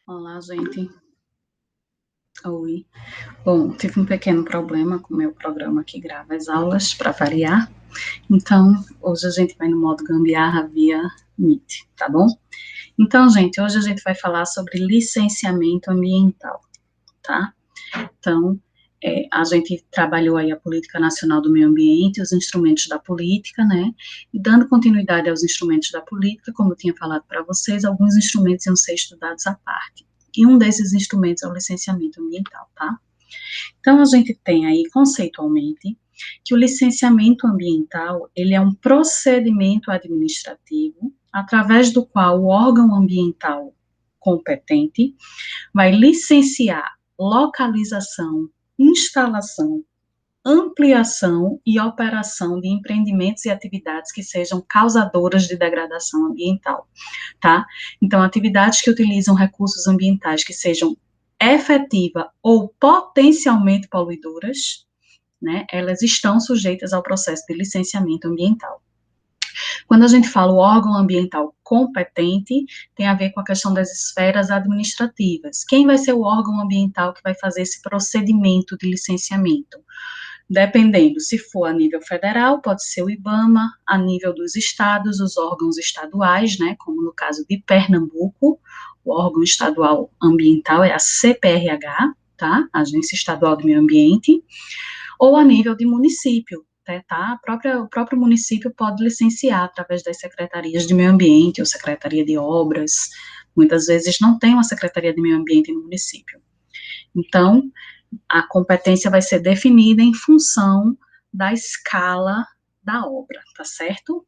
Olá, gente. Oi. Bom, tive um pequeno problema com o meu programa que grava as aulas, para variar. Então, hoje a gente vai no modo gambiarra via Meet, tá bom? Então, gente, hoje a gente vai falar sobre licenciamento ambiental, tá? Então, a gente trabalhou aí a Política Nacional do Meio Ambiente, os instrumentos da política, né? E dando continuidade aos instrumentos da política, como eu tinha falado para vocês, alguns instrumentos iam ser estudados à parte. E um desses instrumentos é o licenciamento ambiental, tá? Então, a gente tem aí, conceitualmente, que o licenciamento ambiental, ele é um procedimento administrativo através do qual o órgão ambiental competente vai licenciar localização, instalação, ampliação e operação de empreendimentos e atividades que sejam causadoras de degradação ambiental, tá? Então, atividades que utilizam recursos ambientais que sejam efetiva ou potencialmente poluidoras, né, elas estão sujeitas ao processo de licenciamento ambiental. Quando a gente fala o órgão ambiental competente, tem a ver com a questão das esferas administrativas. Quem vai ser o órgão ambiental que vai fazer esse procedimento de licenciamento? Dependendo, se for a nível federal, pode ser o IBAMA, a nível dos estados, os órgãos estaduais, né, como no caso de Pernambuco, o órgão estadual ambiental é a CPRH, tá, Agência Estadual do Meio Ambiente, ou a nível de município, tá? O próprio município pode licenciar através das secretarias de meio ambiente ou secretaria de obras. Muitas vezes não tem uma secretaria de meio ambiente no município. Então, a competência vai ser definida em função da escala da obra, tá certo?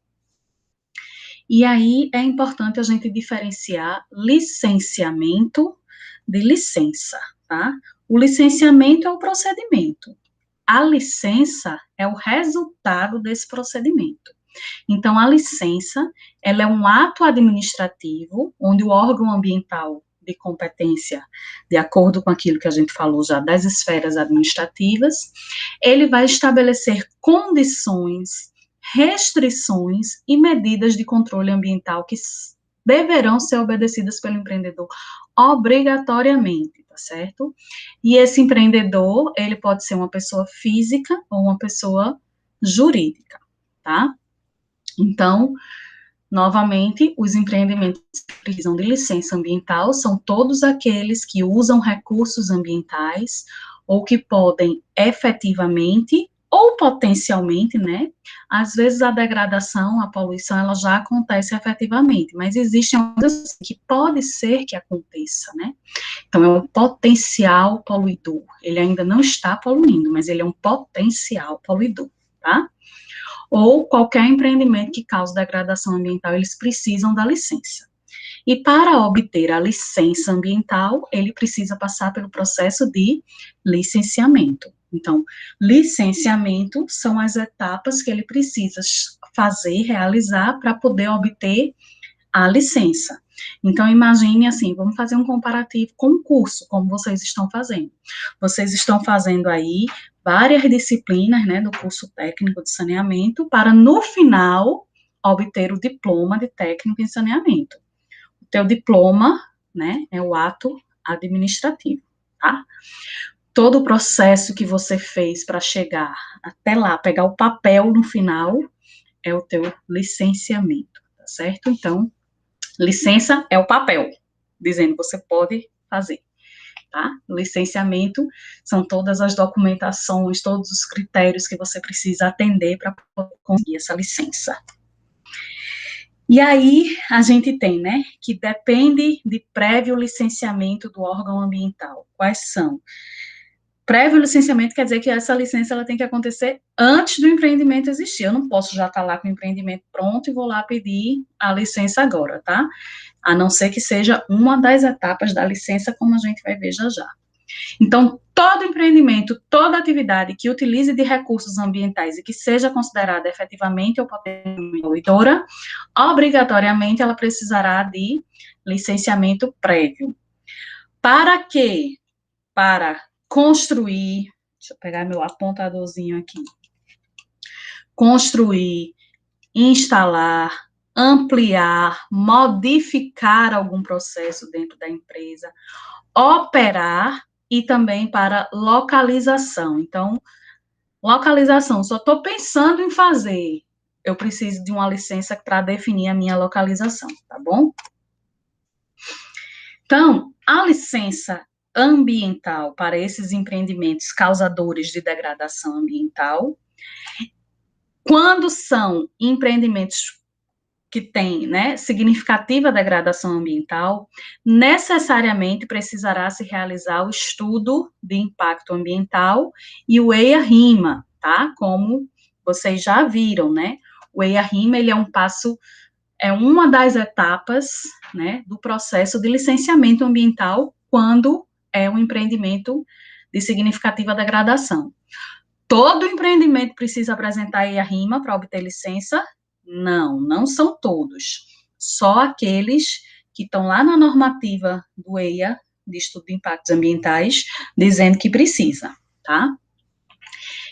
E aí é importante a gente diferenciar licenciamento de licença, tá? O licenciamento é o procedimento. A licença é o resultado desse procedimento. Então, a licença, ela é um ato administrativo, onde o órgão ambiental de competência, de acordo com aquilo que a gente falou já das esferas administrativas, ele vai estabelecer condições, restrições e medidas de controle ambiental que deverão ser obedecidas pelo empreendedor obrigatoriamente, tá certo? E esse empreendedor, ele pode ser uma pessoa física ou uma pessoa jurídica, tá? Então, novamente, os empreendimentos que precisam de licença ambiental são todos aqueles que usam recursos ambientais ou que podem efetivamente ou potencialmente, né? Às vezes a degradação, a poluição, ela já acontece efetivamente, mas existem outras que pode ser que aconteça, né? Então, é um potencial poluidor. Ele ainda não está poluindo, mas ele é um potencial poluidor, tá? Ou qualquer empreendimento que cause degradação ambiental, eles precisam da licença. E para obter a licença ambiental, ele precisa passar pelo processo de licenciamento. Então, licenciamento são as etapas que ele precisa fazer, realizar para poder obter a licença. Então, imagine assim, vamos fazer um comparativo com o curso, como vocês estão fazendo. Vocês estão fazendo aí várias disciplinas, né, do curso técnico de saneamento, para no final obter o diploma de técnico em saneamento. O teu diploma, né, é o ato administrativo, tá? Todo o processo que você fez para chegar até lá, pegar o papel no final, é o teu licenciamento, tá certo? Então, licença é o papel, dizendo que você pode fazer, tá? Licenciamento são todas as documentações, todos os critérios que você precisa atender para conseguir essa licença. E aí, a gente tem, né, que depende de prévio licenciamento do órgão ambiental. Quais são? Prévio licenciamento quer dizer que essa licença ela tem que acontecer antes do empreendimento existir. Eu não posso já estar lá com o empreendimento pronto e vou lá pedir a licença agora, tá? A não ser que seja uma das etapas da licença, como a gente vai ver já já. Então, todo empreendimento, toda atividade que utilize de recursos ambientais e que seja considerada efetivamente ou potencialmente poluidora, obrigatoriamente ela precisará de licenciamento prévio. Para quê? Para construir, deixa eu pegar meu apontadorzinho aqui, construir, instalar, ampliar, modificar algum processo dentro da empresa, operar e também para localização. Então, localização, só estou pensando em fazer, eu preciso de uma licença para definir a minha localização, tá bom? Então, a licença ambiental para esses empreendimentos causadores de degradação ambiental, quando são empreendimentos que têm, né, significativa degradação ambiental, necessariamente precisará se realizar o estudo de impacto ambiental e o EIA-RIMA, tá? Como vocês já viram, né? O EIA-RIMA, ele é um passo, é uma das etapas, né, do processo de licenciamento ambiental quando é um empreendimento de significativa degradação. Todo empreendimento precisa apresentar EIA-RIMA para obter licença? Não, não são todos. Só aqueles que estão lá na normativa do EIA, de Estudo de Impactos Ambientais, dizendo que precisa, tá?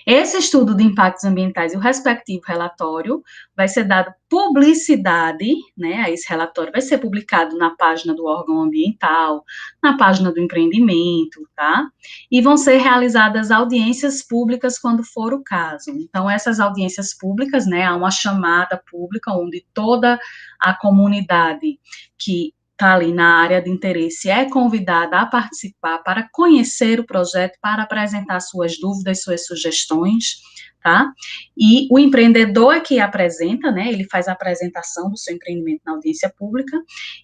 Esse estudo de impactos ambientais e o respectivo relatório vai ser dado publicidade, né, a esse relatório vai ser publicado na página do órgão ambiental, na página do empreendimento, tá? E vão ser realizadas audiências públicas quando for o caso. Então, essas audiências públicas, né, há uma chamada pública onde toda a comunidade que está ali na área de interesse é convidada a participar para conhecer o projeto, para apresentar suas dúvidas, suas sugestões, tá? E o empreendedor é que apresenta, né, ele faz a apresentação do seu empreendimento na audiência pública,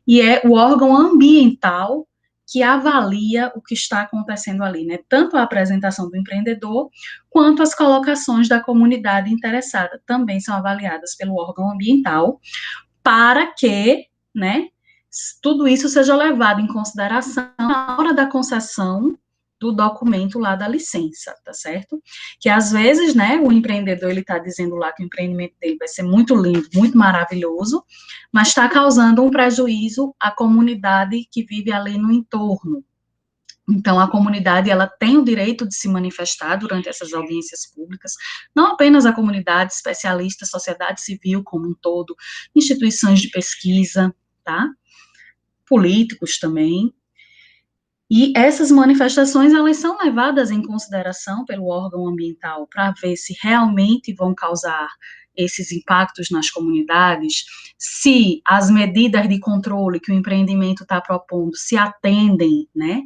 e é o órgão ambiental que avalia o que está acontecendo ali, né, tanto a apresentação do empreendedor, quanto as colocações da comunidade interessada, também são avaliadas pelo órgão ambiental, para que, né, tudo isso seja levado em consideração na hora da concessão do documento lá da licença, tá certo? Que às vezes, né, o empreendedor, ele tá dizendo lá que o empreendimento dele vai ser muito lindo, muito maravilhoso, mas está causando um prejuízo à comunidade que vive ali no entorno. Então, a comunidade, ela tem o direito de se manifestar durante essas audiências públicas, não apenas a comunidade, especialistas, sociedade civil como um todo, instituições de pesquisa, tá? Políticos também, e essas manifestações, elas são levadas em consideração pelo órgão ambiental para ver se realmente vão causar esses impactos nas comunidades, se as medidas de controle que o empreendimento está propondo se atendem, né,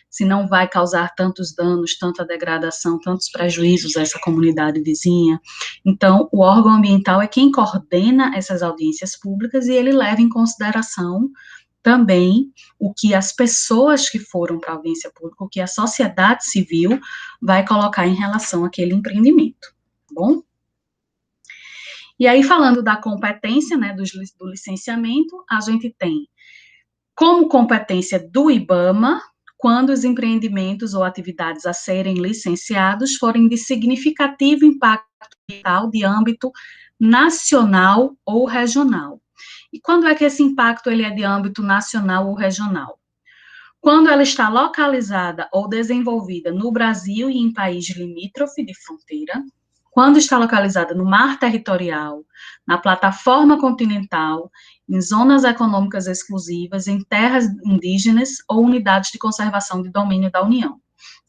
se não vai causar tantos danos, tanta degradação, tantos prejuízos a essa comunidade vizinha. Então, o órgão ambiental é quem coordena essas audiências públicas e ele leva em consideração também o que as pessoas que foram para a audiência pública, o que a sociedade civil vai colocar em relação àquele empreendimento, tá bom? E aí, falando da competência, né, do licenciamento, a gente tem como competência do IBAMA, quando os empreendimentos ou atividades a serem licenciados forem de significativo impacto ambiental de âmbito nacional ou regional. E quando é que esse impacto ele é de âmbito nacional ou regional? Quando ela está localizada ou desenvolvida no Brasil e em país limítrofe de fronteira, quando está localizada no mar territorial, na plataforma continental, em zonas econômicas exclusivas, em terras indígenas ou unidades de conservação de domínio da União,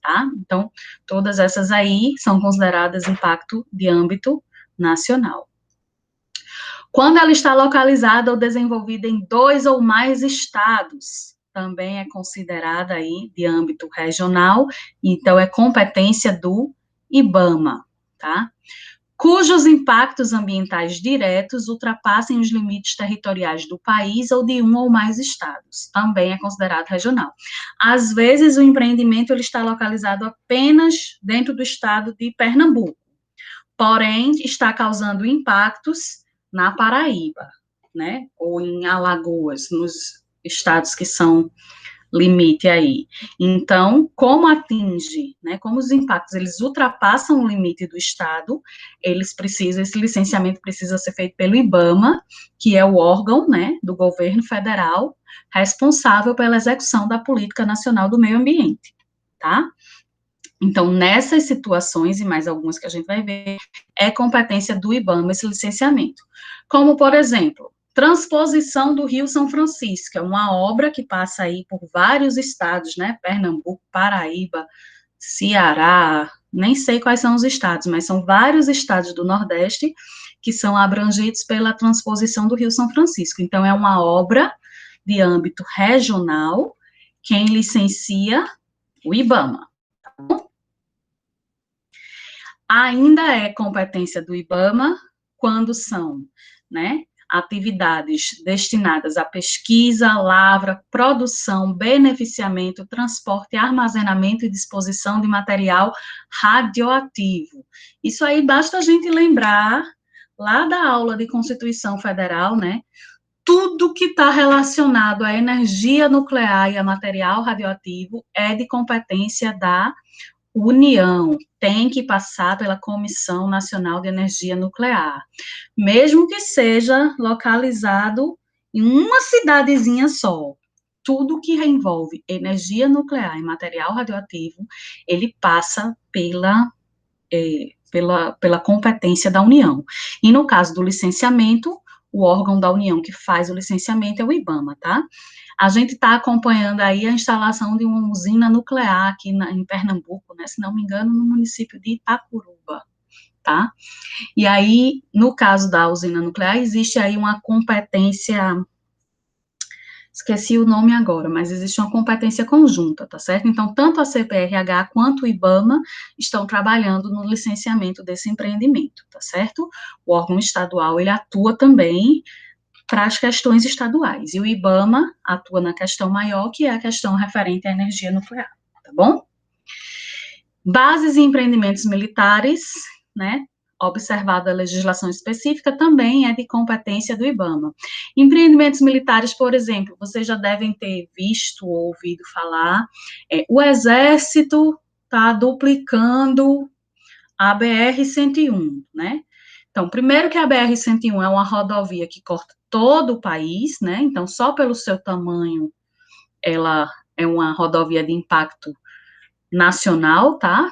tá? Então, todas essas aí são consideradas impacto de âmbito nacional. Quando ela está localizada ou desenvolvida em 2 ou mais estados, também é considerada aí de âmbito regional, então é competência do IBAMA, tá? Cujos impactos ambientais diretos ultrapassem os limites territoriais do país ou de um ou mais estados, também é considerado regional. Às vezes, o empreendimento ele está localizado apenas dentro do estado de Pernambuco, porém, está causando impactos na Paraíba, né, ou em Alagoas, nos estados que são limite aí. Então, como atinge, né, como os impactos, eles ultrapassam o limite do estado, eles precisam, esse licenciamento precisa ser feito pelo IBAMA, que é o órgão, né, do governo federal, responsável pela execução da Política Nacional do Meio Ambiente, tá? Então, nessas situações, e mais algumas que a gente vai ver, é competência do IBAMA esse licenciamento. Como, por exemplo, Transposição do Rio São Francisco, é uma obra que passa aí por vários estados, né? Pernambuco, Paraíba, Ceará, nem sei quais são os estados, mas são vários estados do Nordeste que são abrangidos pela transposição do Rio São Francisco. Então, é uma obra de âmbito regional, quem licencia o IBAMA. Ainda é competência do IBAMA quando são, né, atividades destinadas à pesquisa, lavra, produção, beneficiamento, transporte, armazenamento e disposição de material radioativo. Isso aí basta a gente lembrar lá da aula de Constituição Federal, né? Tudo que está relacionado à energia nuclear e a material radioativo é de competência da União, tem que passar pela Comissão Nacional de Energia Nuclear, mesmo que seja localizado em uma cidadezinha só. Tudo que envolve energia nuclear e material radioativo, ele passa pela competência da União. E no caso do licenciamento, o órgão da União que faz o licenciamento é o IBAMA, tá? A gente está acompanhando aí a instalação de uma usina nuclear aqui em Pernambuco, né? Se não me engano, no município de Itacuruba, tá? E aí, no caso da usina nuclear, existe aí uma competência, esqueci o nome agora, mas existe uma competência conjunta, tá certo? Então, tanto a CPRH quanto o IBAMA estão trabalhando no licenciamento desse empreendimento, tá certo? O órgão estadual, ele atua também para as questões estaduais, e o IBAMA atua na questão maior, que é a questão referente à energia nuclear, tá bom? Bases e empreendimentos militares, né, observada a legislação específica, também é de competência do IBAMA. Empreendimentos militares, por exemplo, vocês já devem ter visto ou ouvido falar, o Exército está duplicando a BR-101, né? Então, primeiro que a BR-101 é uma rodovia que corta todo o país, né? Então, só pelo seu tamanho, ela é uma rodovia de impacto nacional, tá?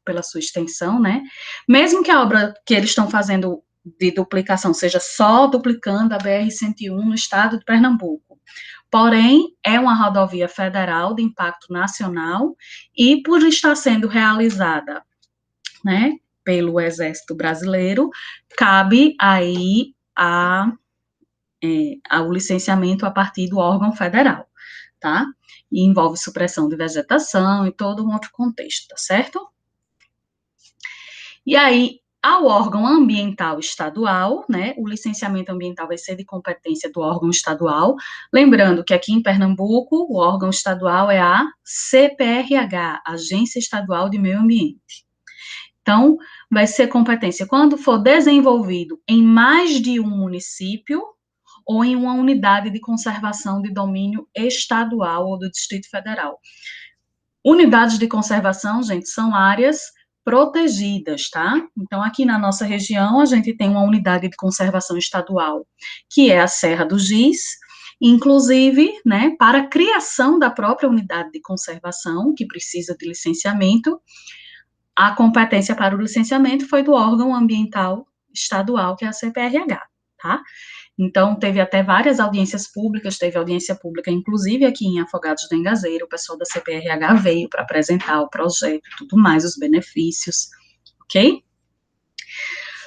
Pela sua extensão, né? Mesmo que a obra que eles estão fazendo de duplicação seja só duplicando a BR-101 no estado de Pernambuco. Porém, é uma rodovia federal de impacto nacional e por estar sendo realizada, né, pelo Exército Brasileiro, cabe aí ao licenciamento a partir do órgão federal, tá? E envolve supressão de vegetação e todo um outro contexto, tá certo? E aí, ao órgão ambiental estadual, né, o licenciamento ambiental vai ser de competência do órgão estadual, lembrando que aqui em Pernambuco, o órgão estadual é a CPRH, Agência Estadual de Meio Ambiente. Então, vai ser competência quando for desenvolvido em mais de um município ou em uma unidade de conservação de domínio estadual ou do Distrito Federal. Unidades de conservação, gente, são áreas protegidas, tá? Então, aqui na nossa região, a gente tem uma unidade de conservação estadual, que é a Serra do Giz, inclusive, né, para a criação da própria unidade de conservação, que precisa de licenciamento, a competência para o licenciamento foi do órgão ambiental estadual, que é a CPRH, tá? Então, teve até várias audiências públicas, teve audiência pública, inclusive aqui em Afogados do Engazeiro, o pessoal da CPRH veio para apresentar o projeto, tudo mais, os benefícios, ok?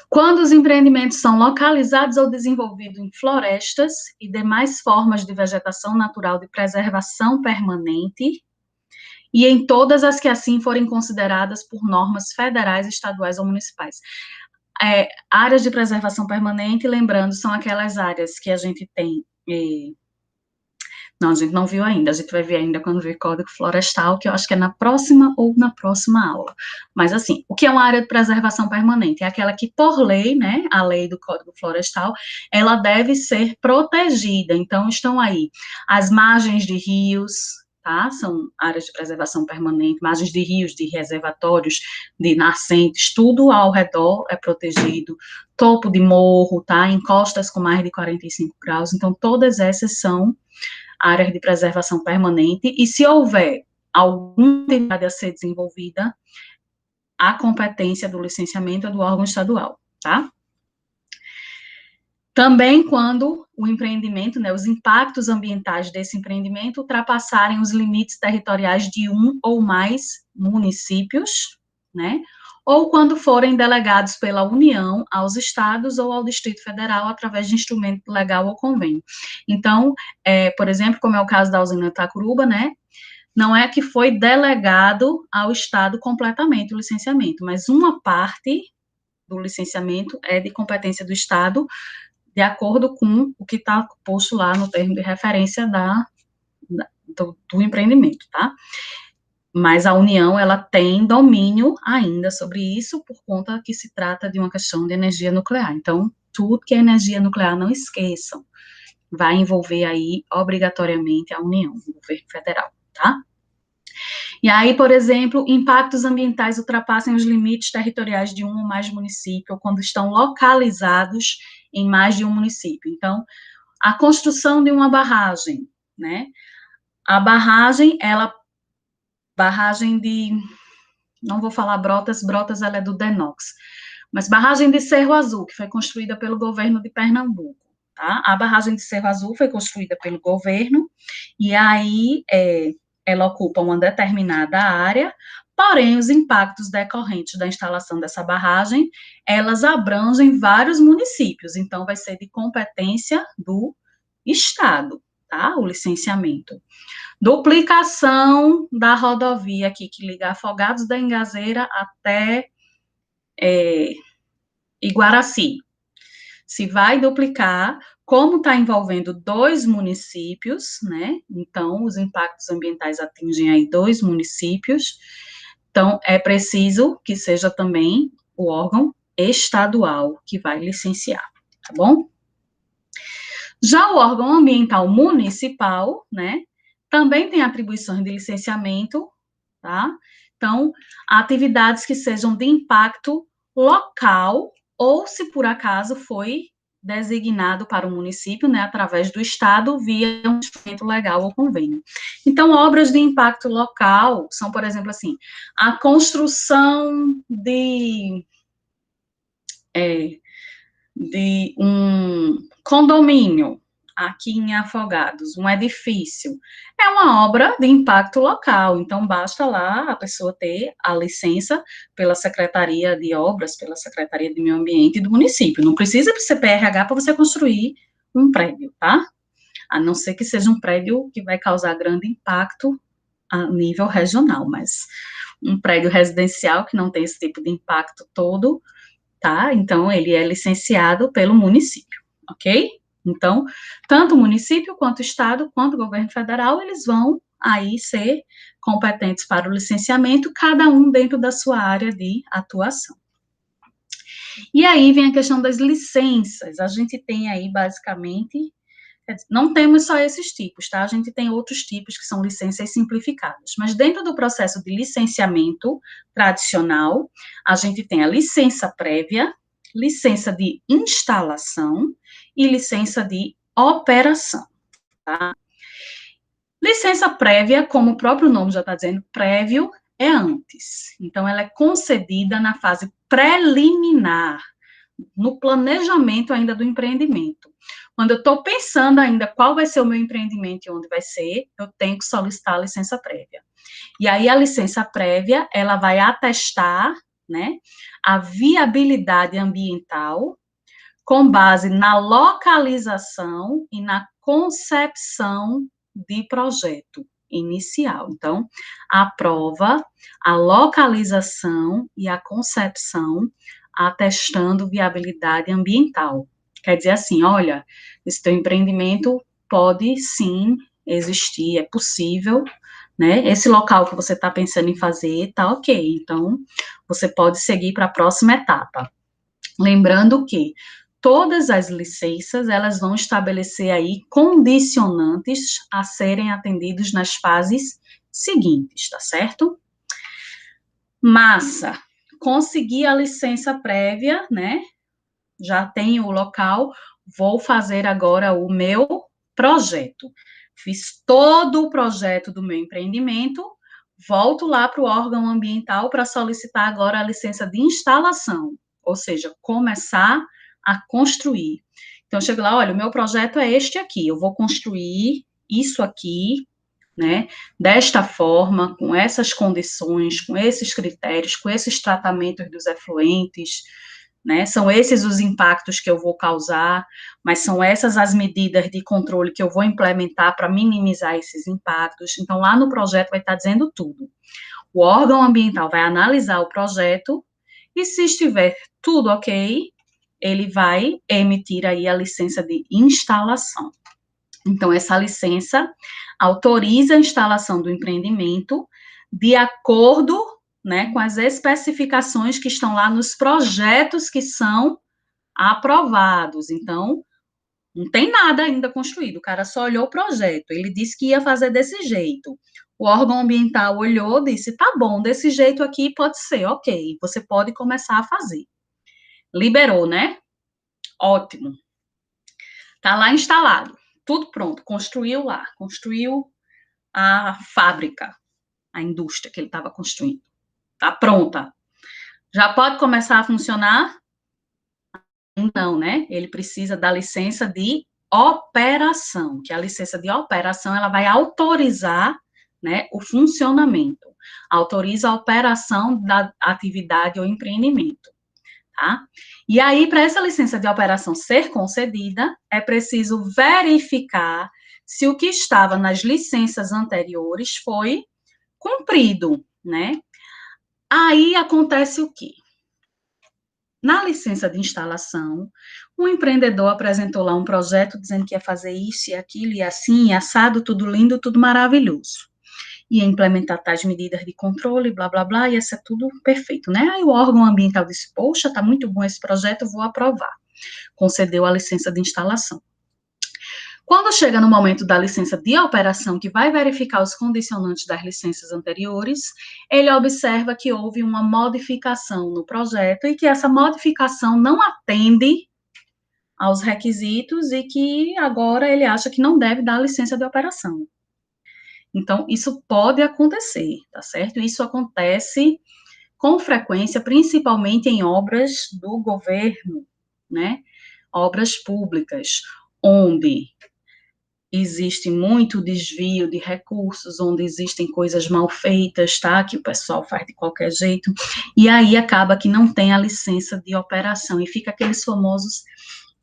Quando os empreendimentos são localizados ou desenvolvidos em florestas e demais formas de vegetação natural de preservação permanente, e em todas as que assim forem consideradas por normas federais, estaduais ou municipais. Áreas de preservação permanente, lembrando, são aquelas áreas que a gente tem. Não, a gente não viu ainda, a gente vai ver ainda quando ver Código Florestal, que eu acho que é na próxima ou na próxima aula. Mas, assim, o que é uma área de preservação permanente? É aquela que, por lei, né, a lei do Código Florestal, ela deve ser protegida. Então, estão aí as margens de rios, tá? São áreas de preservação permanente, margens de rios, de reservatórios, de nascentes, tudo ao redor é protegido. Topo de morro, tá? Encostas com mais de 45 graus. Então, todas essas são áreas de preservação permanente, e se houver alguma atividade a ser desenvolvida, a competência do licenciamento é do órgão estadual, tá? Também quando o empreendimento, né, os impactos ambientais desse empreendimento ultrapassarem os limites territoriais de um ou mais municípios, né, ou quando forem delegados pela União aos estados ou ao Distrito Federal através de instrumento legal ou convênio. Então, por exemplo, como é o caso da usina Itacuruba, né, não é que foi delegado ao estado completamente o licenciamento, mas uma parte do licenciamento é de competência do estado, de acordo com o que está posto lá no termo de referência do empreendimento, tá? Mas a União, ela tem domínio ainda sobre isso, por conta que se trata de uma questão de energia nuclear. Então, tudo que é energia nuclear, não esqueçam, vai envolver aí, obrigatoriamente, a União, o governo federal, tá? E aí, por exemplo, impactos ambientais ultrapassam os limites territoriais de um ou mais municípios, ou quando estão localizados em mais de um município. Então, a construção de uma barragem, né? A barragem, barragem de, não vou falar Brotas, Brotas ela é do Denox, mas barragem de Cerro Azul, que foi construída pelo governo de Pernambuco, tá? A barragem de Cerro Azul foi construída pelo governo, e aí ela ocupa uma determinada área, porém, os impactos decorrentes da instalação dessa barragem, elas abrangem vários municípios, então vai ser de competência do Estado, tá? O licenciamento. Duplicação da rodovia aqui, que liga Afogados da Engazeira até Iguaraci. Se vai duplicar, como está envolvendo 2 municípios, né? Então, os impactos ambientais atingem aí 2 municípios. Então, é preciso que seja também o órgão estadual que vai licenciar, tá bom? Já o órgão ambiental municipal, né, também tem atribuições de licenciamento, tá? Então, atividades que sejam de impacto local, ou se por acaso foi designado para o município, né, através do Estado, via um instrumento legal ou convênio. Então, obras de impacto local são, por exemplo, assim, a construção de um condomínio aqui em Afogados, um edifício, é uma obra de impacto local, então basta lá a pessoa ter a licença pela Secretaria de Obras, pela Secretaria de Meio Ambiente do município, não precisa de CPRH para você construir um prédio, tá? A não ser que seja um prédio que vai causar grande impacto a nível regional, mas um prédio residencial que não tem esse tipo de impacto todo, tá? Então, ele é licenciado pelo município, ok? Então, tanto o município, quanto o estado, quanto o governo federal, eles vão aí ser competentes para o licenciamento, cada um dentro da sua área de atuação. E aí vem a questão das licenças. A gente tem aí, basicamente, não temos só esses tipos, tá? A gente tem outros tipos que são licenças simplificadas. Mas dentro do processo de licenciamento tradicional, a gente tem a licença prévia, licença de instalação e licença de operação, tá? Licença prévia, como o próprio nome já está dizendo, prévio é antes. Então, ela é concedida na fase preliminar, no planejamento ainda do empreendimento. Quando eu estou pensando ainda qual vai ser o meu empreendimento e onde vai ser, eu tenho que solicitar a licença prévia. E aí a licença prévia, ela vai atestar, né, a viabilidade ambiental com base na localização e na concepção de projeto inicial. Então, aprova a localização e a concepção atestando viabilidade ambiental. Quer dizer assim, olha, esse teu empreendimento pode sim existir, é possível, né? Esse local que você está pensando em fazer está ok, então você pode seguir para a próxima etapa. Lembrando que todas as licenças, elas vão estabelecer aí condicionantes a serem atendidos nas fases seguintes, tá certo? Massa, consegui a licença prévia, né? Já tenho o local, vou fazer agora o meu projeto. Fiz todo o projeto do meu empreendimento, volto lá para o órgão ambiental para solicitar agora a licença de instalação, ou seja, começar a construir. Então, eu chego lá, olha, o meu projeto é este aqui, eu vou construir isso aqui, né, desta forma, com essas condições, com esses critérios, com esses tratamentos dos efluentes, né, são esses os impactos que eu vou causar, mas são essas as medidas de controle que eu vou implementar para minimizar esses impactos. Então, lá no projeto vai estar dizendo tudo. O órgão ambiental vai analisar o projeto e, se estiver tudo ok, ele vai emitir aí a licença de instalação. Então, essa licença autoriza a instalação do empreendimento de acordo, né, com as especificações que estão lá nos projetos que são aprovados. Então, não tem nada ainda construído, o cara só olhou o projeto, ele disse que ia fazer desse jeito. O órgão ambiental olhou, disse, tá bom, desse jeito aqui pode ser, ok, você pode começar a fazer. Liberou, né? Ótimo. Tá lá instalado, tudo pronto, construiu lá, construiu a fábrica, a indústria que ele estava construindo. Tá pronta. Já pode começar a funcionar? Não, né? Ele precisa da licença de operação, que a licença de operação ela vai autorizar, né, o funcionamento, autoriza a operação da atividade ou empreendimento, tá? E aí, para essa licença de operação ser concedida, é preciso verificar se o que estava nas licenças anteriores foi cumprido, né? Aí acontece o quê? Na licença de instalação, o empreendedor apresentou lá um projeto dizendo que ia fazer isso e aquilo e assim, e assado, tudo lindo, tudo maravilhoso. Ia implementar tais medidas de controle, blá, blá, blá, ia ser tudo perfeito, né? Aí o órgão ambiental disse, poxa, tá muito bom esse projeto, vou aprovar. Concedeu a licença de instalação. Quando chega no momento da licença de operação, que vai verificar os condicionantes das licenças anteriores, ele observa que houve uma modificação no projeto e que essa modificação não atende aos requisitos e que agora ele acha que não deve dar licença de operação. Então, isso pode acontecer, tá certo? Isso acontece com frequência, principalmente em obras do governo, né? Obras públicas, onde existe muito desvio de recursos, onde existem coisas mal feitas, tá? Que o pessoal faz de qualquer jeito, e aí acaba que não tem a licença de operação, e fica aqueles famosos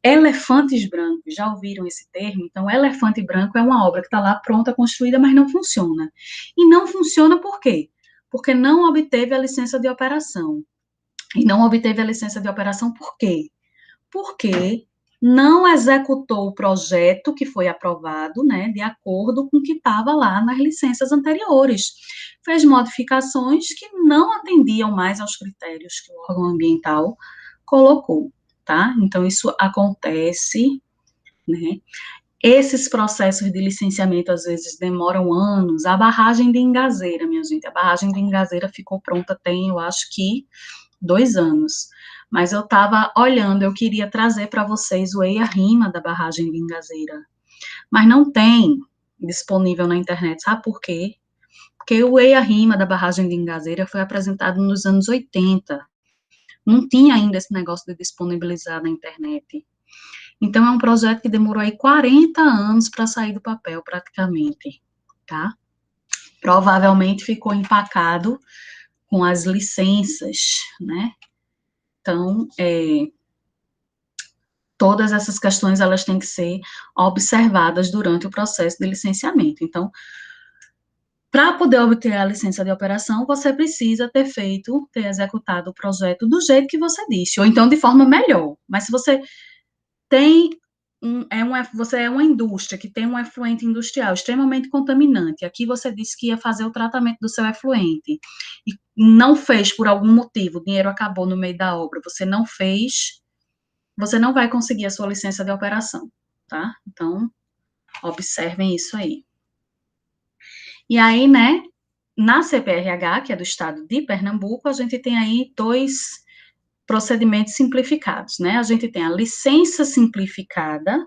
elefantes brancos. Já ouviram esse termo? Então, elefante branco é uma obra que está lá pronta, construída, mas não funciona. E não funciona por quê? Porque não obteve a licença de operação. E não obteve a licença de operação por quê? Porque não executou o projeto que foi aprovado, né, de acordo com o que estava lá nas licenças anteriores. Fez modificações que não atendiam mais aos critérios que o órgão ambiental colocou, tá? Então, isso acontece, né? Esses processos de licenciamento, às vezes, demoram anos. A barragem de Ingazeira, minha gente, a barragem de Ingazeira ficou pronta tem, eu acho que, 2 anos. Mas eu estava olhando, eu queria trazer para vocês o EIA-RIMA da barragem de Ingazeira. Mas não tem disponível na internet, sabe por quê? Porque o EIA-RIMA da barragem de Ingazeira foi apresentado nos anos 80. Não tinha ainda esse negócio de disponibilizar na internet. Então, é um projeto que demorou aí 40 anos para sair do papel, praticamente, tá? Provavelmente ficou empacado com as licenças, né? Então, todas essas questões, elas têm que ser observadas durante o processo de licenciamento. Então, para poder obter a licença de operação, você precisa ter executado o projeto do jeito que você disse, ou então de forma melhor. Mas se você tem você é uma indústria que tem um efluente industrial extremamente contaminante. Aqui você disse que ia fazer o tratamento do seu efluente e não fez por algum motivo, o dinheiro acabou no meio da obra, você não fez, você não vai conseguir a sua licença de operação, tá? Então, observem isso aí. E aí, né, na CPRH, que é do estado de Pernambuco, a gente tem aí 2 procedimentos simplificados, né? A gente tem a licença simplificada,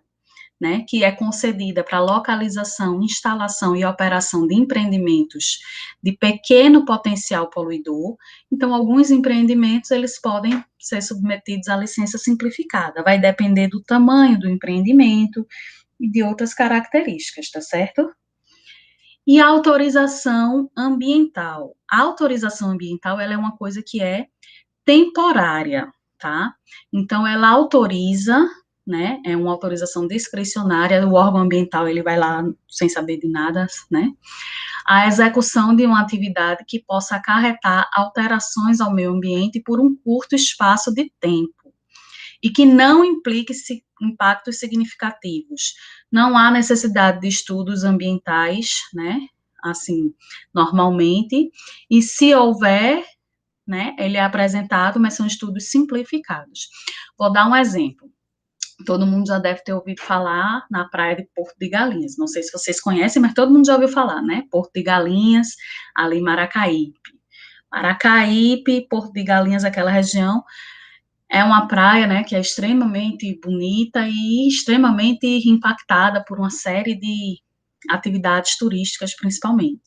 né, que é concedida para localização, instalação e operação de empreendimentos de pequeno potencial poluidor. Então, alguns empreendimentos, eles podem ser submetidos à licença simplificada, vai depender do tamanho do empreendimento e de outras características, tá certo? E a autorização ambiental. A autorização ambiental, ela é uma coisa que é temporária, tá? Então, ela autoriza, né, é uma autorização discricionária, o órgão ambiental, ele vai lá sem saber de nada, né, a execução de uma atividade que possa acarretar alterações ao meio ambiente por um curto espaço de tempo, e que não implique impactos significativos. Não há necessidade de estudos ambientais, né, assim, normalmente, e se houver, né, ele é apresentado, mas são estudos simplificados. Vou dar um exemplo. Todo mundo já deve ter ouvido falar na praia de Porto de Galinhas. Não sei se vocês conhecem, mas todo mundo já ouviu falar, né? Porto de Galinhas, ali em Maracaípe. Maracaípe, Porto de Galinhas, aquela região, é uma praia, né, que é extremamente bonita e extremamente impactada por uma série de atividades turísticas, principalmente.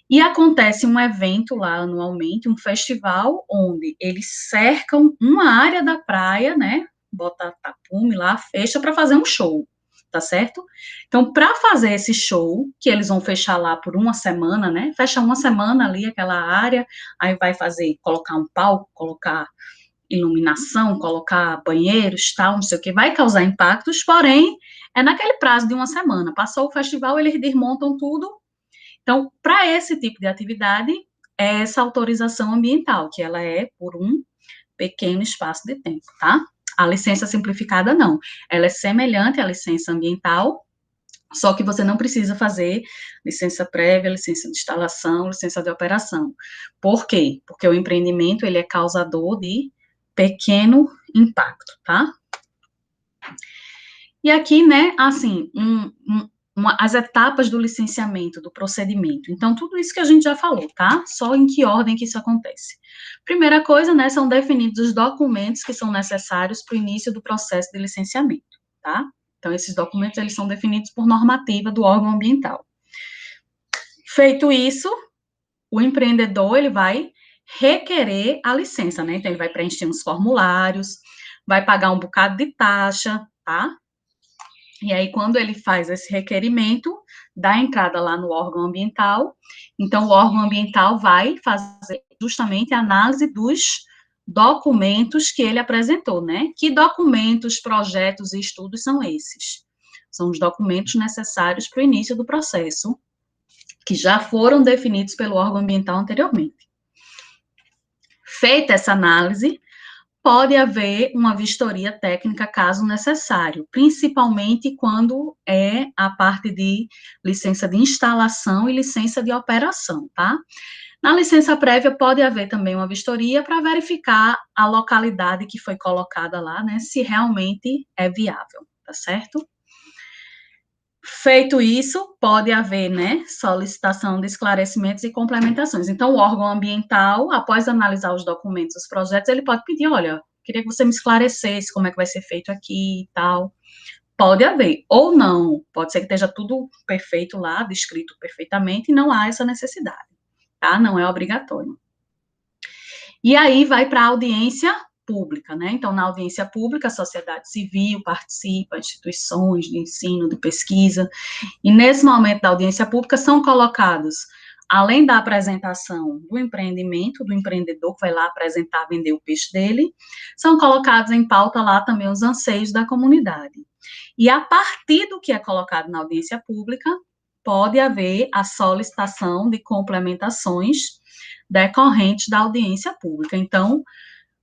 E acontece um evento lá anualmente, um festival, onde eles cercam uma área da praia, né? Bota tapume lá, fecha para fazer um show, tá certo? Então, para fazer esse show, que eles vão fechar lá por uma semana, né? Fecha uma semana ali aquela área, aí vai fazer, colocar um palco, colocar iluminação, colocar banheiros, tal, não sei o que, vai causar impactos, porém, é naquele prazo de uma semana. Passou o festival, eles desmontam tudo. Então, para esse tipo de atividade, é essa autorização ambiental, que ela é por um pequeno espaço de tempo, tá? A licença simplificada, não. Ela é semelhante à licença ambiental, só que você não precisa fazer licença prévia, licença de instalação, licença de operação. Por quê? Porque o empreendimento, ele é causador de pequeno impacto, tá? E aqui, né, assim, as etapas do licenciamento, do procedimento. Então, tudo isso que a gente já falou, tá? Só em que ordem que isso acontece. Primeira coisa, né, são definidos os documentos que são necessários para o início do processo de licenciamento, tá? Então, esses documentos, eles são definidos por normativa do órgão ambiental. Feito isso, o empreendedor, ele vai requerer a licença, né? Então, ele vai preencher uns formulários, vai pagar um bocado de taxa, tá? E aí, quando ele faz esse requerimento, dá entrada lá no órgão ambiental, então o órgão ambiental vai fazer justamente a análise dos documentos que ele apresentou, né? Que documentos, projetos e estudos são esses? São os documentos necessários para o início do processo, que já foram definidos pelo órgão ambiental anteriormente. Feita essa análise, pode haver uma vistoria técnica, caso necessário, principalmente quando é a parte de licença de instalação e licença de operação, tá? Na licença prévia, pode haver também uma vistoria para verificar a localidade que foi colocada lá, né, se realmente é viável, tá certo? Feito isso, pode haver, né, solicitação de esclarecimentos e complementações. Então, o órgão ambiental, após analisar os documentos, os projetos, ele pode pedir, olha, queria que você me esclarecesse como é que vai ser feito aqui e tal. Pode haver, ou não, pode ser que esteja tudo perfeito lá, descrito perfeitamente, e não há essa necessidade, tá? Não é obrigatório. E aí vai para a audiência pública, né? Então, na audiência pública, a sociedade civil participa, instituições de ensino, de pesquisa, e nesse momento da audiência pública são colocados, além da apresentação do empreendimento, do empreendedor que vai lá apresentar, vender o peixe dele, são colocados em pauta lá também os anseios da comunidade. E a partir do que é colocado na audiência pública, pode haver a solicitação de complementações decorrentes da audiência pública. Então, o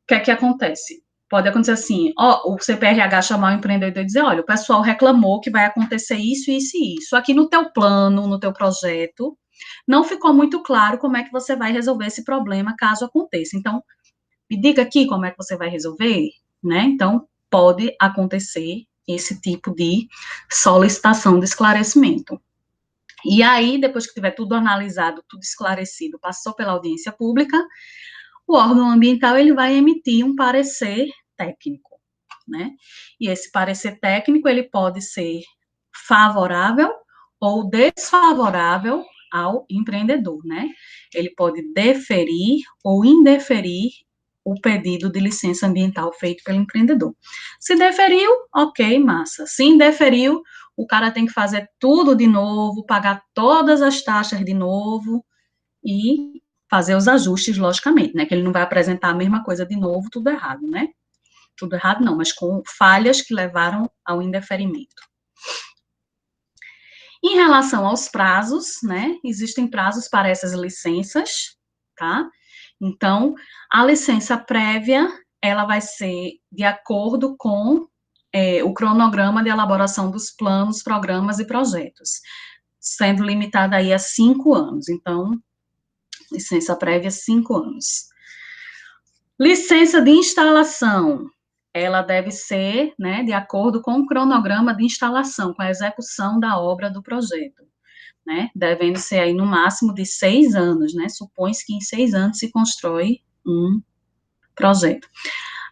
que é que acontece? Pode acontecer assim, ó, o CPRH chamar o empreendedor e dizer, olha, o pessoal reclamou que vai acontecer isso, isso e isso. Aqui no teu plano, no teu projeto, não ficou muito claro como é que você vai resolver esse problema caso aconteça. Então, me diga aqui como é que você vai resolver, né? Então, pode acontecer esse tipo de solicitação de esclarecimento. E aí, depois que tiver tudo analisado, tudo esclarecido, passou pela audiência pública, o órgão ambiental ele vai emitir um parecer técnico. né? E esse parecer técnico, ele pode ser favorável ou desfavorável ao empreendedor, né? Ele pode deferir ou indeferir o pedido de licença ambiental feito pelo empreendedor. Se deferiu, ok, massa. Se indeferiu, o cara tem que fazer tudo de novo, pagar todas as taxas de novo e fazer os ajustes, logicamente, né? Que ele não vai apresentar a mesma coisa de novo, tudo errado, né? Tudo errado não, mas com falhas que levaram ao indeferimento. Em relação aos prazos, né, existem prazos para essas licenças, tá? Então, a licença prévia, ela vai ser de acordo com o cronograma de elaboração dos planos, programas e projetos, sendo limitada aí a 5 anos. Então, licença prévia, 5 anos. Licença de instalação, ela deve ser, né, de acordo com o cronograma de instalação, com a execução da obra do projeto, né, devendo ser aí no máximo de 6 anos, né, supõe-se que em 6 anos se constrói um projeto.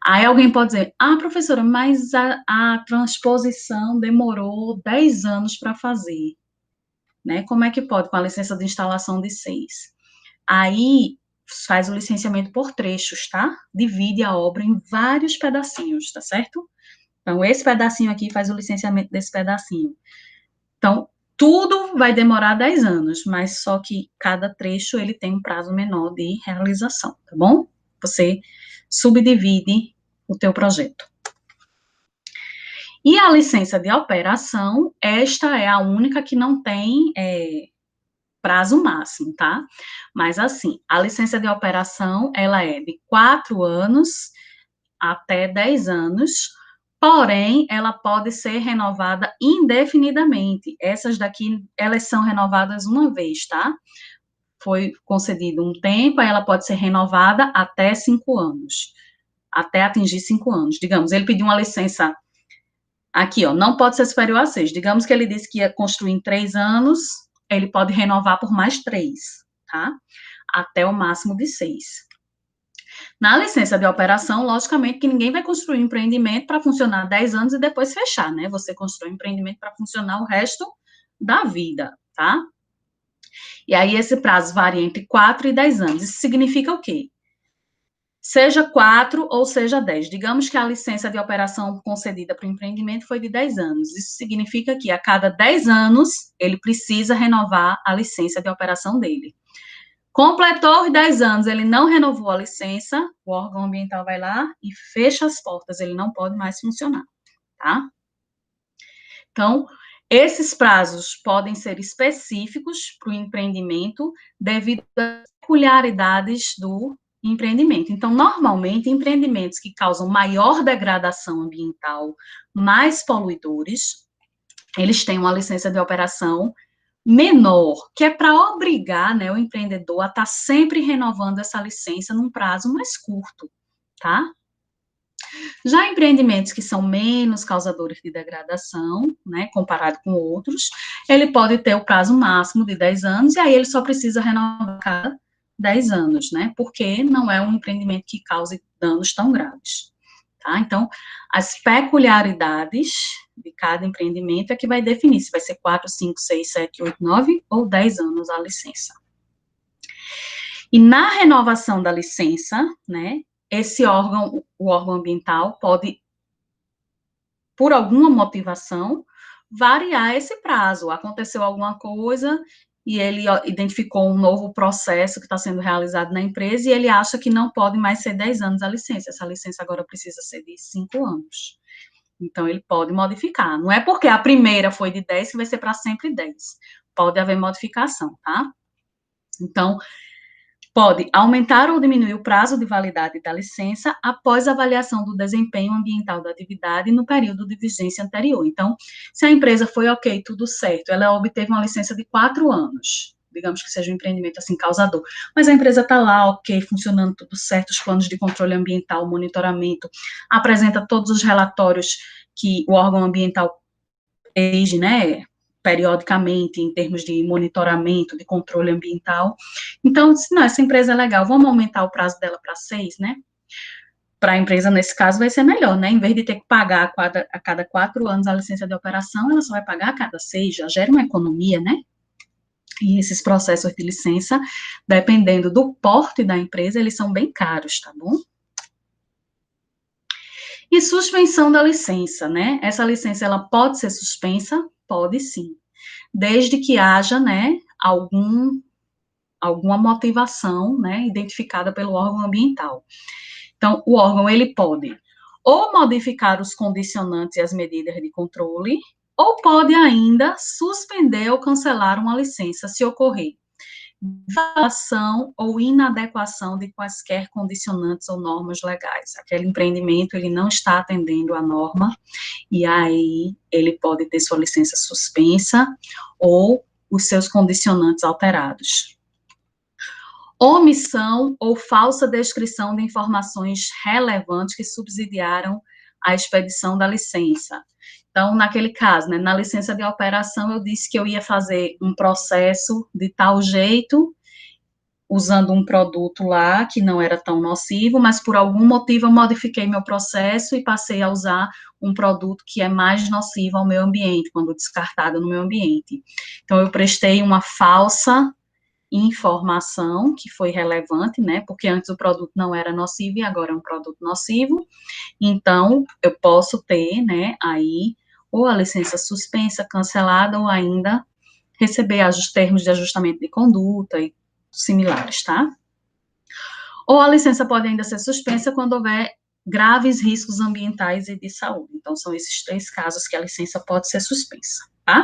Aí alguém pode dizer, professora, mas a transposição demorou 10 anos para fazer, né, como é que pode com a licença de instalação de 6? Aí faz o licenciamento por trechos, tá? Divide a obra em vários pedacinhos, tá certo? Então, esse pedacinho aqui faz o licenciamento desse pedacinho. Então, tudo vai demorar 10 anos, mas só que cada trecho, ele tem um prazo menor de realização, tá bom? Você subdivide o teu projeto. E a licença de operação, esta é a única que não tem prazo máximo, tá? Mas, assim, a licença de operação, ela é de 4 anos até 10 anos, porém, ela pode ser renovada indefinidamente. Essas daqui, elas são renovadas uma vez, tá? Foi concedido um tempo, aí ela pode ser renovada até 5 anos, até atingir 5 anos. Digamos, ele pediu uma licença aqui, ó, não pode ser superior a 6. Digamos que ele disse que ia construir em 3 anos, ele pode renovar por mais 3, tá? Até o máximo de 6. Na licença de operação, logicamente que ninguém vai construir um empreendimento para funcionar 10 anos e depois fechar, né? Você constrói um empreendimento para funcionar o resto da vida, tá? E aí esse prazo varia entre 4 e 10 anos. Isso significa o quê? Seja 4 ou seja 10. Digamos que a licença de operação concedida para o empreendimento foi de 10 anos. Isso significa que a cada 10 anos ele precisa renovar a licença de operação dele. Completou os 10 anos, ele não renovou a licença, o órgão ambiental vai lá e fecha as portas, ele não pode mais funcionar, tá? Então, esses prazos podem ser específicos para o empreendimento devido às peculiaridades do empreendimento. Então, normalmente, empreendimentos que causam maior degradação ambiental, mais poluidores, eles têm uma licença de operação menor, que é para obrigar, né, o empreendedor a estar sempre renovando essa licença num prazo mais curto, tá? Já empreendimentos que são menos causadores de degradação, né, comparado com outros, ele pode ter o prazo máximo de 10 anos, e aí ele só precisa renovar a cada 10 anos, né, porque não é um empreendimento que cause danos tão graves, tá? Então, as peculiaridades de cada empreendimento é que vai definir se vai ser 4, 5, 6, 7, 8, 9 ou 10 anos a licença. E na renovação da licença, né, esse órgão, o órgão ambiental, pode, por alguma motivação, variar esse prazo. Aconteceu alguma coisa e ele identificou um novo processo que está sendo realizado na empresa e ele acha que não pode mais ser 10 anos a licença. Essa licença agora precisa ser de 5 anos. Então, ele pode modificar. Não é porque a primeira foi de 10 que vai ser para sempre 10. Pode haver modificação, tá? Então, pode aumentar ou diminuir o prazo de validade da licença após a avaliação do desempenho ambiental da atividade no período de vigência anterior. Então, se a empresa foi ok, tudo certo, ela obteve uma licença de 4 anos, digamos que seja um empreendimento assim causador, mas a empresa está lá, ok, funcionando tudo certo, os planos de controle ambiental, monitoramento, apresenta todos os relatórios que o órgão ambiental exige, né, periodicamente, em termos de monitoramento, de controle ambiental. Então, eu disse, não, essa empresa é legal, vamos aumentar o prazo dela para 6, né, para a empresa, nesse caso, vai ser melhor, né? Em vez de ter que pagar a cada 4 anos a licença de operação, ela só vai pagar a cada 6, já gera uma economia, né? E esses processos de licença, dependendo do porte da empresa, eles são bem caros, tá bom? E suspensão da licença, né? Essa licença, ela pode ser suspensa? Pode sim, desde que haja, né, alguma motivação, né, identificada pelo órgão ambiental. Então, o órgão, ele pode ou modificar os condicionantes e as medidas de controle, ou pode ainda suspender ou cancelar uma licença, se ocorrer violação ou inadequação de quaisquer condicionantes ou normas legais. Aquele empreendimento, ele não está atendendo à norma, e aí ele pode ter sua licença suspensa ou os seus condicionantes alterados. Omissão ou falsa descrição de informações relevantes que subsidiaram a expedição da licença. Então, naquele caso, né, na licença de operação, eu disse que eu ia fazer um processo de tal jeito, usando um produto lá que não era tão nocivo, mas por algum motivo eu modifiquei meu processo e passei a usar um produto que é mais nocivo ao meio ambiente, quando descartado no meio ambiente. Então, eu prestei uma falsa informação que foi relevante, né, porque antes o produto não era nocivo e agora é um produto nocivo, então eu posso ter, né, aí, ou a licença suspensa, cancelada, ou ainda receber os termos de ajustamento de conduta e similares, tá? Ou a licença pode ainda ser suspensa quando houver graves riscos ambientais e de saúde. Então, são esses 3 casos que a licença pode ser suspensa, tá?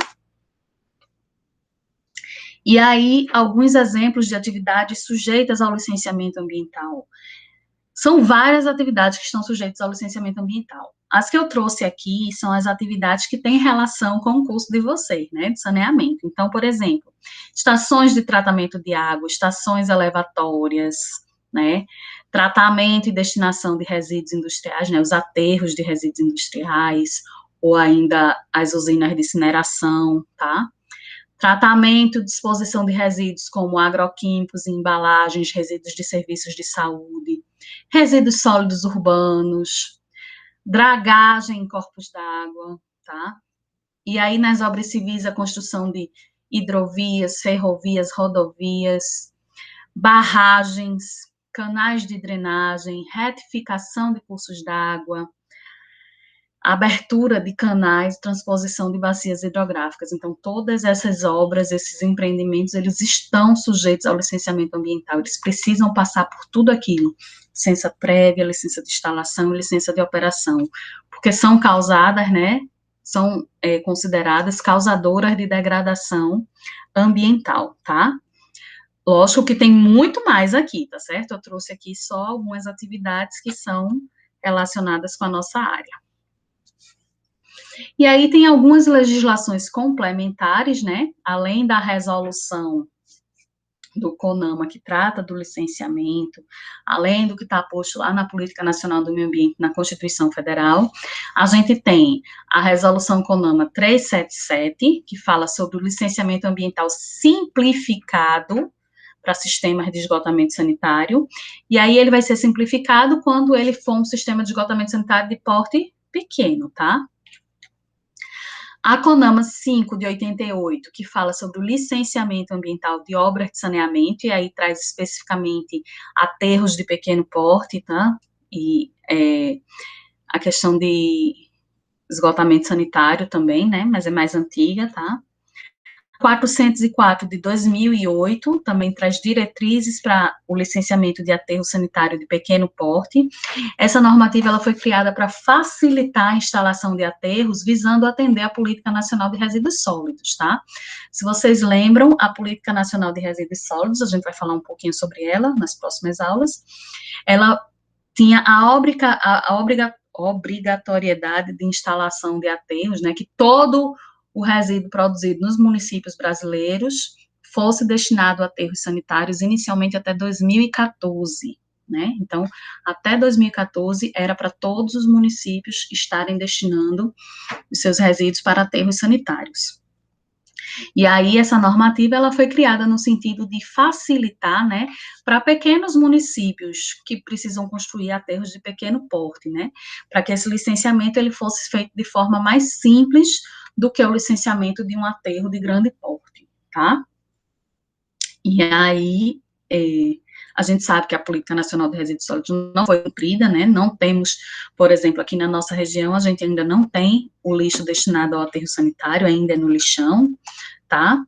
E aí, alguns exemplos de atividades sujeitas ao licenciamento ambiental. São várias atividades que estão sujeitas ao licenciamento ambiental. As que eu trouxe aqui são as atividades que têm relação com o curso de vocês, né, de saneamento. Então, por exemplo, estações de tratamento de água, estações elevatórias, né, tratamento e destinação de resíduos industriais, né, os aterros de resíduos industriais, ou ainda as usinas de incineração, tá? Tratamento e disposição de resíduos como agroquímicos e embalagens, resíduos de serviços de saúde, resíduos sólidos urbanos, dragagem em corpos d'água, tá? E aí, nas obras civis, a construção de hidrovias, ferrovias, rodovias, barragens, canais de drenagem, retificação de cursos d'água, abertura de canais, transposição de bacias hidrográficas. Então, todas essas obras, esses empreendimentos, eles estão sujeitos ao licenciamento ambiental, eles precisam passar por tudo aquilo, licença prévia, licença de instalação e licença de operação, porque são causadas, né, são consideradas causadoras de degradação ambiental, tá? Lógico que tem muito mais aqui, tá certo? Eu trouxe aqui só algumas atividades que são relacionadas com a nossa área. E aí tem algumas legislações complementares, né, além da resolução do CONAMA, que trata do licenciamento, além do que está posto lá na Política Nacional do Meio Ambiente, na Constituição Federal, a gente tem a resolução CONAMA 377, que fala sobre o licenciamento ambiental simplificado para sistemas de esgotamento sanitário, e aí ele vai ser simplificado quando ele for um sistema de esgotamento sanitário de porte pequeno, tá? A CONAMA 5, de 88, que fala sobre o licenciamento ambiental de obras de saneamento, e aí traz especificamente aterros de pequeno porte, tá? E a questão de esgotamento sanitário também, né? Mas é mais antiga, tá? 404 de 2008 também traz diretrizes para o licenciamento de aterro sanitário de pequeno porte. Essa normativa ela foi criada para facilitar a instalação de aterros, visando atender a Política Nacional de Resíduos Sólidos, tá? Se vocês lembram, a Política Nacional de Resíduos Sólidos, a gente vai falar um pouquinho sobre ela nas próximas aulas, ela tinha a obrigatoriedade de instalação de aterros, né, que todo o resíduo produzido nos municípios brasileiros fosse destinado a aterros sanitários inicialmente até 2014, né? Então, até 2014 era para todos os municípios estarem destinando os seus resíduos para aterros sanitários. E aí, essa normativa, ela foi criada no sentido de facilitar, né, para pequenos municípios que precisam construir aterros de pequeno porte, né, para que esse licenciamento ele fosse feito de forma mais simples do que o licenciamento de um aterro de grande porte, tá? E aí, a gente sabe que a Política Nacional de Resíduos Sólidos não foi cumprida, né, não temos, por exemplo, aqui na nossa região, a gente ainda não tem o lixo destinado ao aterro sanitário, ainda é no lixão, tá?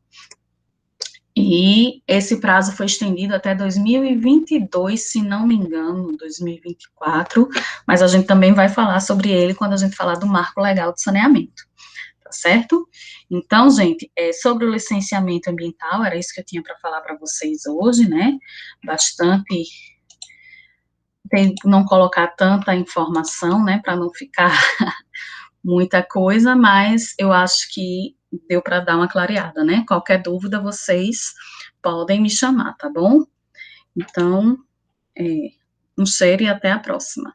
E esse prazo foi estendido até 2022, se não me engano, 2024, mas a gente também vai falar sobre ele quando a gente falar do marco legal de saneamento, tá certo? Então, gente, sobre o licenciamento ambiental, era isso que eu tinha para falar para vocês hoje, né? Bastante, não colocar tanta informação, né, para não ficar muita coisa, mas eu acho que deu para dar uma clareada, né? Qualquer dúvida, vocês podem me chamar, tá bom? Então, um cheiro e até a próxima.